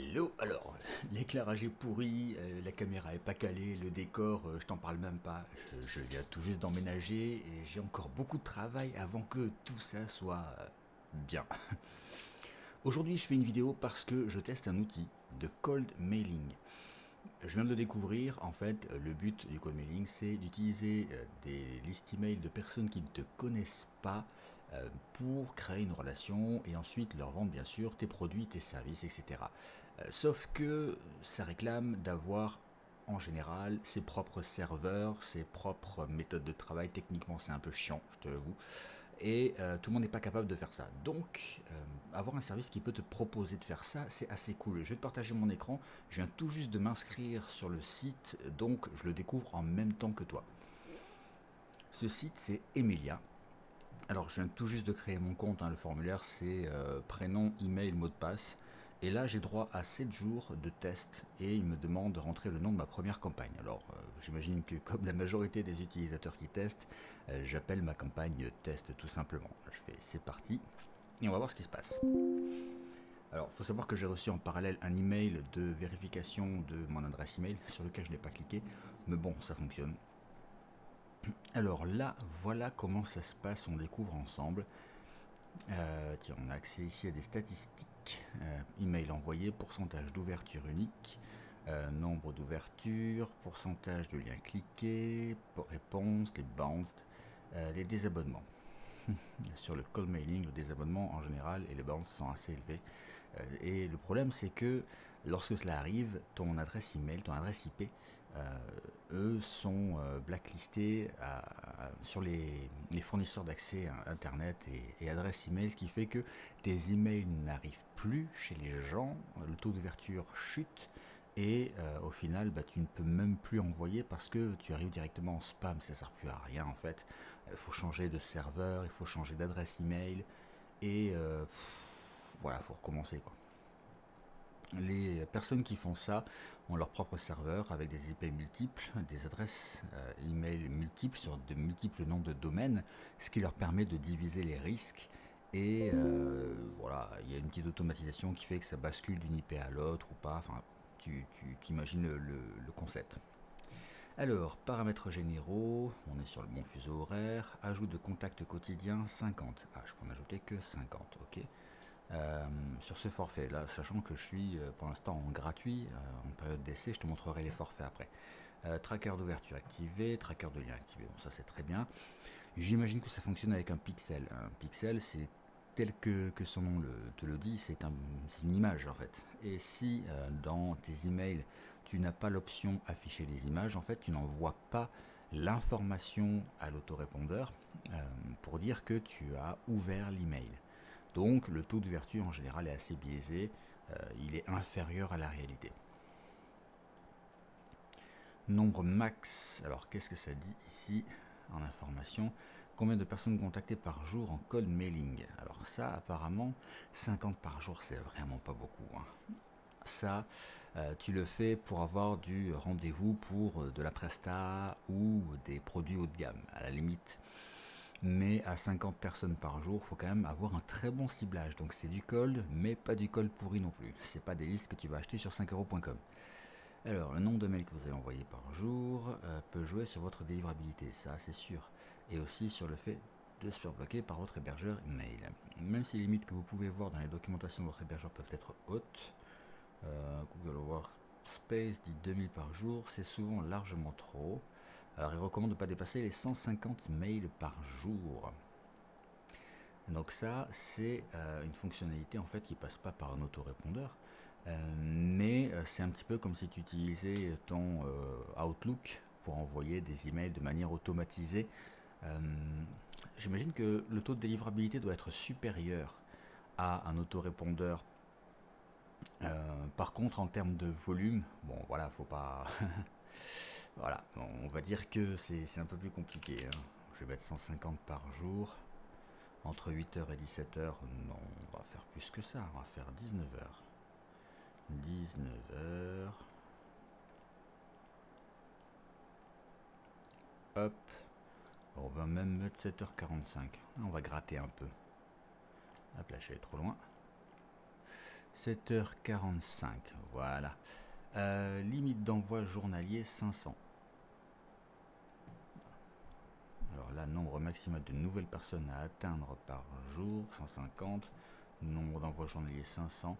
Hello. Alors, l'éclairage est pourri, la caméra est pas calée, le décor, je t'en parle même pas. Je viens tout juste d'emménager et j'ai encore beaucoup de travail avant que tout ça soit bien. Aujourd'hui, je fais une vidéo parce que je teste un outil de cold mailing. Je viens de le découvrir. En fait, le but du cold mailing, c'est d'utiliser des listes email de personnes qui ne te connaissent pas pour créer une relation et ensuite leur vendre bien sûr tes produits, tes services, etc. Sauf que ça réclame d'avoir en général ses propres serveurs, ses propres méthodes de travail. Techniquement, c'est un peu chiant, je te l'avoue. Et tout le monde n'est pas capable de faire ça. Donc, avoir un service qui peut te proposer de faire ça, c'est assez cool. Je vais te partager mon écran. Je viens tout juste de m'inscrire sur le site, donc je le découvre en même temps que toi. Ce site, c'est Emilia. Alors, je viens tout juste de créer mon compte. Le formulaire, c'est prénom, email, mot de passe. Et là, j'ai droit à 7 jours de test et il me demande de rentrer le nom de ma première campagne. Alors, j'imagine que comme la majorité des utilisateurs qui testent, j'appelle ma campagne test tout simplement. Je fais c'est parti et on va voir ce qui se passe. Alors, il faut savoir que j'ai reçu en parallèle un email de vérification de mon adresse email sur lequel je n'ai pas cliqué, mais bon, ça fonctionne. Alors là, voilà comment ça se passe, on découvre ensemble. Tiens, on a accès ici à des statistiques. Email envoyé, pourcentage d'ouverture unique, nombre d'ouvertures, pourcentage de liens cliqués, réponses, les bounced, les désabonnements. Sur le cold mailing, le désabonnement en général et les bounces sont assez élevés. Et le problème, c'est que lorsque cela arrive, ton adresse email, ton adresse IP, eux sont blacklistés sur les fournisseurs d'accès à Internet et adresses email, ce qui fait que tes emails n'arrivent plus chez les gens, le taux d'ouverture chute et au final, tu ne peux même plus envoyer parce que tu arrives directement en spam, ça ne sert plus à rien en fait. Il faut changer de serveur, il faut changer d'adresse email et voilà, il faut recommencer quoi. Les personnes qui font ça ont leur propre serveur avec des IP multiples, des adresses email multiples sur de multiples noms de domaines, ce qui leur permet de diviser les risques. Et voilà, il y a une petite automatisation qui fait que ça bascule d'une IP à l'autre ou pas. Enfin, tu imagines le concept. Alors, paramètres généraux, on est sur le bon fuseau horaire. Ajout de contact quotidien 50. Ah, je peux en ajouter que 50, ok. Sur ce forfait là, sachant que je suis pour l'instant en gratuit, en période d'essai, je te montrerai les forfaits après. Tracker d'ouverture activé, tracker de lien activé, bon ça c'est très bien. J'imagine que ça fonctionne avec un pixel. Un pixel c'est tel que son nom te le dit, c'est une image en fait. Et si dans tes emails tu n'as pas l'option afficher les images, en fait tu n'envoies pas l'information à l'autorépondeur pour dire que tu as ouvert l'email. Donc le taux d'ouverture en général est assez biaisé, il est inférieur à la réalité. Nombre max, alors qu'est-ce que ça dit ici en information? Combien de personnes contactées par jour en cold mailing? Alors ça apparemment 50 par jour c'est vraiment pas beaucoup. Ça tu le fais pour avoir du rendez-vous pour de la presta ou des produits haut de gamme à la limite. Mais à 50 personnes par jour, il faut quand même avoir un très bon ciblage. Donc c'est du cold, mais pas du cold pourri non plus. C'est pas des listes que tu vas acheter sur 5euros.com. Alors, le nombre de mails que vous avez envoyés par jour peut jouer sur votre délivrabilité, ça c'est sûr. Et aussi sur le fait de se faire bloquer par votre hébergeur mail. Même si les limites que vous pouvez voir dans les documentations de votre hébergeur peuvent être hautes, Google Workspace dit 2000 par jour, c'est souvent largement trop. Alors il recommande de ne pas dépasser les 150 mails par jour. Donc ça c'est une fonctionnalité en fait qui passe pas par un autorépondeur, mais c'est un petit peu comme si tu utilisais ton Outlook pour envoyer des emails de manière automatisée. J'imagine que le taux de délivrabilité doit être supérieur à un autorépondeur. Par contre en termes de volume, bon voilà, faut pas voilà, on va dire que c'est un peu plus compliqué. Je vais mettre 150 par jour. Entre 8h et 17h, non, on va faire plus que ça. On va faire 19h. 19h. Hop. On va même mettre 7h45. On va gratter un peu. Hop là, je suis allé trop loin. 7h45, voilà. Limite d'envoi journalier 500. Alors là, nombre maximal de nouvelles personnes à atteindre par jour 150. Nombre d'envois journaliers 500.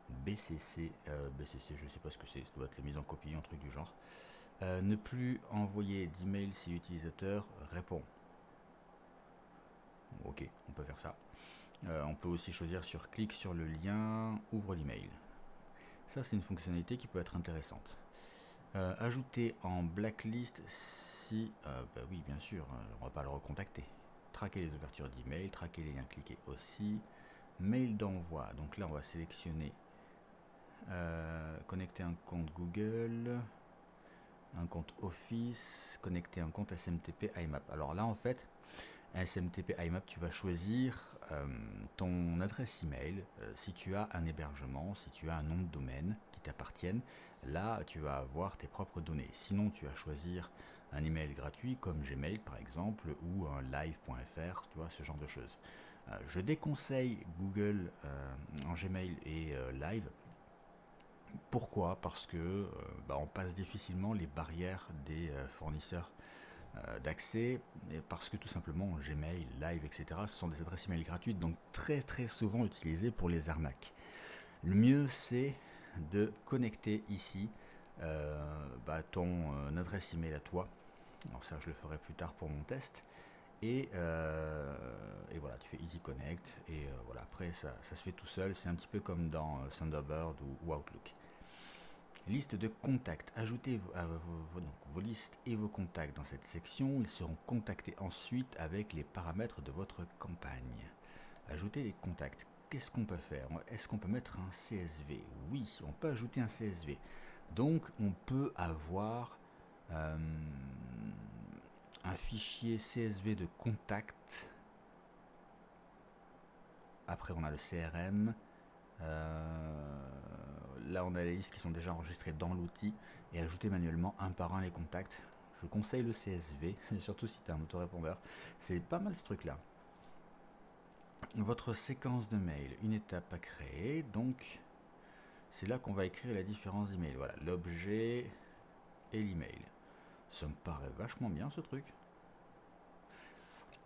BCC, BCC, je sais pas ce que c'est, ça doit être la mise en copie, un truc du genre. Ne plus envoyer d'email si l'utilisateur répond. Ok, on peut faire ça. On peut aussi choisir sur clique sur le lien, ouvre l'email. Ça, c'est une fonctionnalité qui peut être intéressante. Ajouter en blacklist si... bah oui, bien sûr, on va pas le recontacter. Traquer les ouvertures d'email, traquer les liens cliqués aussi. Mail d'envoi, donc là on va sélectionner connecter un compte Google, un compte Office, connecter un compte SMTP IMAP. Alors là en fait, SMTP IMAP, tu vas choisir ton adresse email, si tu as un hébergement, si tu as un nom de domaine qui t'appartienne, là tu vas avoir tes propres données. Sinon tu vas choisir un email gratuit comme Gmail par exemple ou un live.fr, tu vois, ce genre de choses. Je déconseille Google en Gmail et Live. Pourquoi? Parce que on passe difficilement les barrières des fournisseurs d'accès, parce que tout simplement Gmail, Live, etc. ce sont des adresses email gratuites, donc très très souvent utilisées pour les arnaques. Le mieux c'est de connecter ici ton adresse email à toi. Alors ça je le ferai plus tard pour mon test. Et voilà, tu fais Easy Connect et voilà, après ça se fait tout seul. C'est un petit peu comme dans Thunderbird ou Outlook. Liste de contacts. Ajoutez vos listes et vos contacts dans cette section. Ils seront contactés ensuite avec les paramètres de votre campagne. Ajouter les contacts. Qu'est-ce qu'on peut faire? Est-ce qu'on peut mettre un CSV? Oui, on peut ajouter un CSV. Donc on peut avoir un fichier CSV de contact. Après on a le CRM. Là on a les listes qui sont déjà enregistrées dans l'outil et ajouter manuellement un par un les contacts. Je conseille le CSV, surtout si tu as un autorépondeur. C'est pas mal ce truc là. Votre séquence de mail, une étape à créer. Donc c'est là qu'on va écrire la différence d'email. Voilà, l'objet et l'email. Ça me paraît vachement bien ce truc.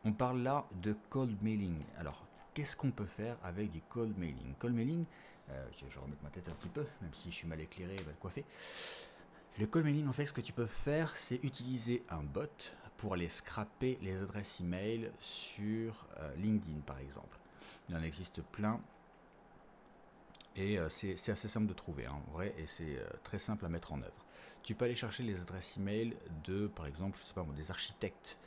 On parle là de cold mailing. Alors, qu'est-ce qu'on peut faire avec du cold mailing? Cold mailing, je vais remettre ma tête un petit peu, même si je suis mal éclairé, il va le coiffer. Le cold mailing, en fait, ce que tu peux faire, c'est utiliser un bot pour aller scraper les adresses email sur LinkedIn, par exemple. Il en existe plein. Et c'est assez simple de trouver, hein, en vrai, et c'est très simple à mettre en œuvre. Tu peux aller chercher les adresses email de, par exemple, je sais pas, des architectes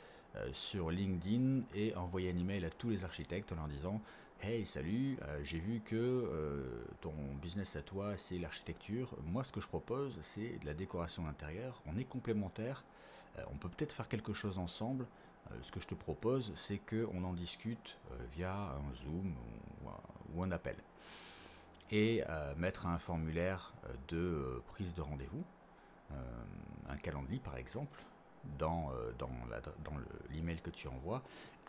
sur LinkedIn et envoyer un email à tous les architectes en leur disant hey, salut, j'ai vu que ton business à toi, c'est l'architecture. Moi, ce que je propose, c'est de la décoration d'intérieur. On est complémentaires. On peut peut-être faire quelque chose ensemble. Ce que je te propose, c'est qu'on en discute via un Zoom ou un appel. Et mettre un formulaire de prise de rendez-vous, un calendrier par exemple, dans l'email que tu envoies.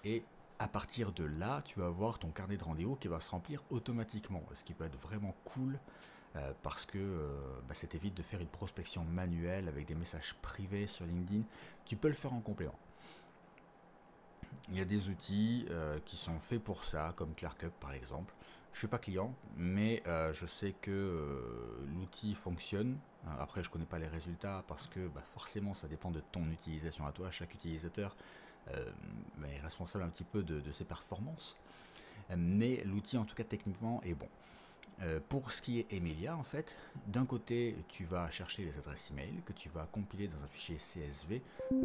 Et à partir de là, tu vas avoir ton carnet de rendez-vous qui va se remplir automatiquement, ce qui peut être vraiment cool parce que ça t'évite de faire une prospection manuelle avec des messages privés sur LinkedIn. Tu peux le faire en complément. Il y a des outils qui sont faits pour ça, comme ClerkUp par exemple. Je ne suis pas client, mais je sais que l'outil fonctionne. Après, je ne connais pas les résultats parce que forcément, ça dépend de ton utilisation à toi. Chaque utilisateur est responsable un petit peu de ses performances. Mais l'outil, en tout cas, techniquement, est bon. Pour ce qui est Emilia, en fait, d'un côté, tu vas chercher les adresses email que tu vas compiler dans un fichier CSV.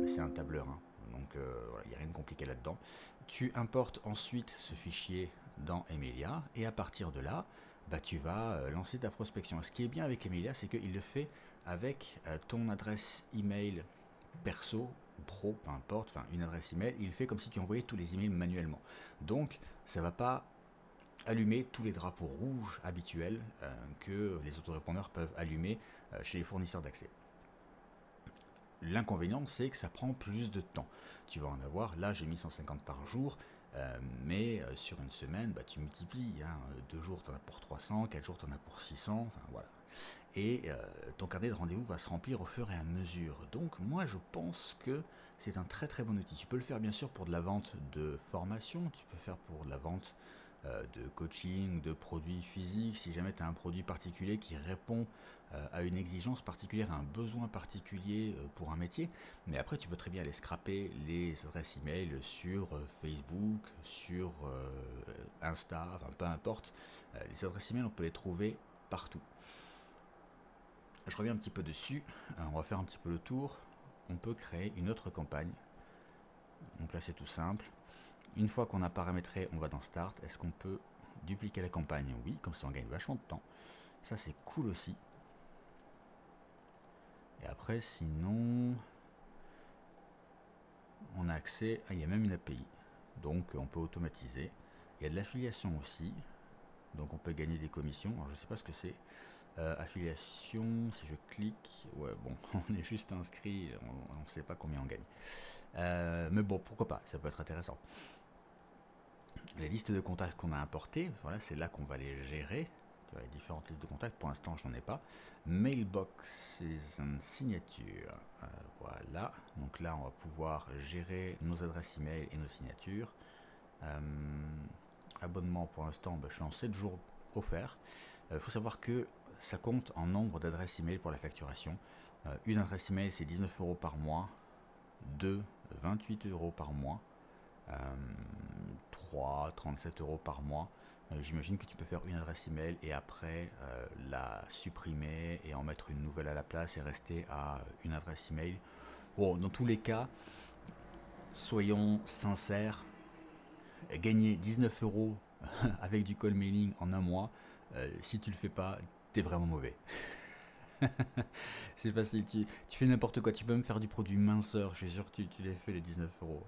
C'est un tableur, hein. Donc il n'y a rien de compliqué là-dedans. Tu importes ensuite ce fichier dans Emilia et à partir de là, tu vas lancer ta prospection. Ce qui est bien avec Emilia, c'est qu'il le fait avec ton adresse email perso, pro, peu importe, enfin une adresse email. Il fait comme si tu envoyais tous les emails manuellement. Donc ça va pas allumer tous les drapeaux rouges habituels que les autorépondeurs peuvent allumer chez les fournisseurs d'accès. L'inconvénient, c'est que ça prend plus de temps. Tu vas en avoir, là j'ai mis 150 par jour, Mais sur une semaine, bah, tu multiplies. 2 jours, tu en as pour 300, 4 jours, tu en as pour 600. Enfin, voilà. Et ton carnet de rendez-vous va se remplir au fur et à mesure. Donc moi je pense que c'est un très très bon outil. Tu peux le faire bien sûr pour de la vente de formation, tu peux faire pour de la vente de coaching, de produits physiques, si jamais tu as un produit particulier qui répond à une exigence particulière, à un besoin particulier pour un métier. Mais après tu peux très bien aller scraper les adresses email sur Facebook, sur Insta, enfin peu importe. Les adresses email on peut les trouver partout. Je reviens un petit peu dessus, on va faire un petit peu le tour. On peut créer une autre campagne. Donc là c'est tout simple. Une fois qu'on a paramétré, on va dans Start. Est-ce qu'on peut dupliquer la campagne? Oui, comme ça on gagne vachement de temps. Ça c'est cool aussi. Et après sinon, on a accès, il y a même une API. Donc on peut automatiser. Il y a de l'affiliation aussi. Donc on peut gagner des commissions. Alors je ne sais pas ce que c'est. Affiliation, si je clique, ouais bon, on est juste inscrit, on ne sait pas combien on gagne. Mais bon, pourquoi pas, ça peut être intéressant. Les listes de contacts qu'on a importées, voilà, c'est là qu'on va les gérer. Tu vois, les différentes listes de contacts, pour l'instant j'en ai pas. Mailbox and signature, voilà. Donc là on va pouvoir gérer nos adresses email et nos signatures. Abonnement pour l'instant, je suis en 7 jours offerts. Il faut savoir que ça compte en nombre d'adresses email pour la facturation. Une adresse email c'est 19 € par mois, 2, 28 € par mois, 3, 37 € par mois. J'imagine que tu peux faire une adresse email et après la supprimer et en mettre une nouvelle à la place et rester à une adresse email. Bon, dans tous les cas, soyons sincères, gagner 19 € avec du call mailing en un mois, si tu le fais pas, t'es vraiment mauvais. C'est facile, tu fais n'importe quoi, tu peux même faire du produit minceur, je suis sûr que tu les fais les 19 €.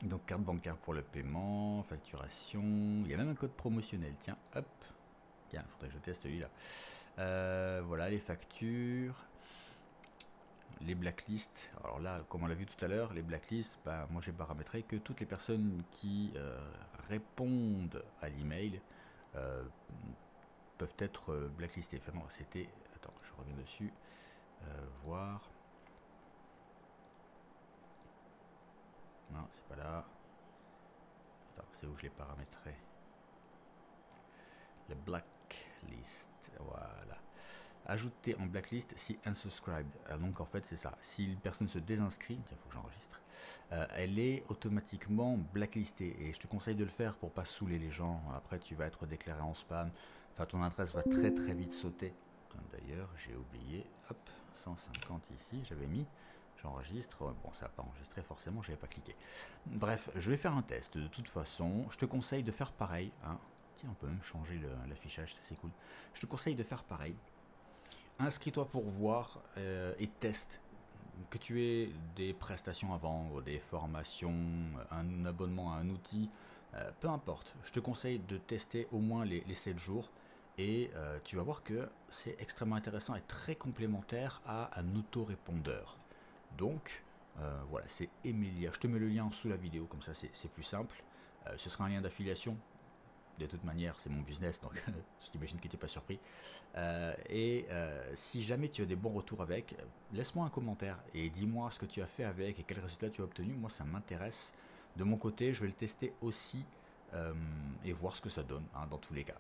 Donc carte bancaire pour le paiement, facturation, il y a même un code promotionnel, tiens, hop, tiens, faudrait que je teste celui-là. Voilà les factures, les blacklists. Alors là, comme on l'a vu tout à l'heure, les blacklists, moi j'ai paramétré que toutes les personnes qui répondent à l'email peuvent être blacklistées. Enfin non, c'était, attends, je reviens dessus, voir. Non, c'est pas là. Attends, c'est où je l'ai paramétré. Le blacklist, voilà. Ajouter en blacklist si unsubscribed. Donc en fait c'est ça. Si une personne se désinscrit, il faut que j'enregistre, elle est automatiquement blacklistée. Et je te conseille de le faire pour pas saouler les gens. Après tu vas être déclaré en spam. Enfin ton adresse va très très vite sauter. D'ailleurs j'ai oublié. Hop, 150 ici, j'avais mis. J'enregistre. Bon, ça n'a pas enregistré forcément, j'avais pas cliqué. Bref, je vais faire un test de toute façon. Je te conseille de faire pareil. Tiens, on peut même changer l'affichage, c'est cool. Je te conseille de faire pareil. Inscris-toi pour voir et teste. Que tu aies des prestations à vendre, des formations, un abonnement à un outil, peu importe. Je te conseille de tester au moins les 7 jours et tu vas voir que c'est extrêmement intéressant et très complémentaire à un autorépondeur. Donc voilà, c'est Emilia. Je te mets le lien sous la vidéo, comme ça c'est plus simple. Ce sera un lien d'affiliation. De toute manière, c'est mon business, donc je t'imagine que tu n'es pas surpris. Si jamais tu as des bons retours avec, laisse-moi un commentaire et dis-moi ce que tu as fait avec et quel résultat tu as obtenu. Moi, ça m'intéresse. De mon côté, je vais le tester aussi et voir ce que ça donne, dans tous les cas.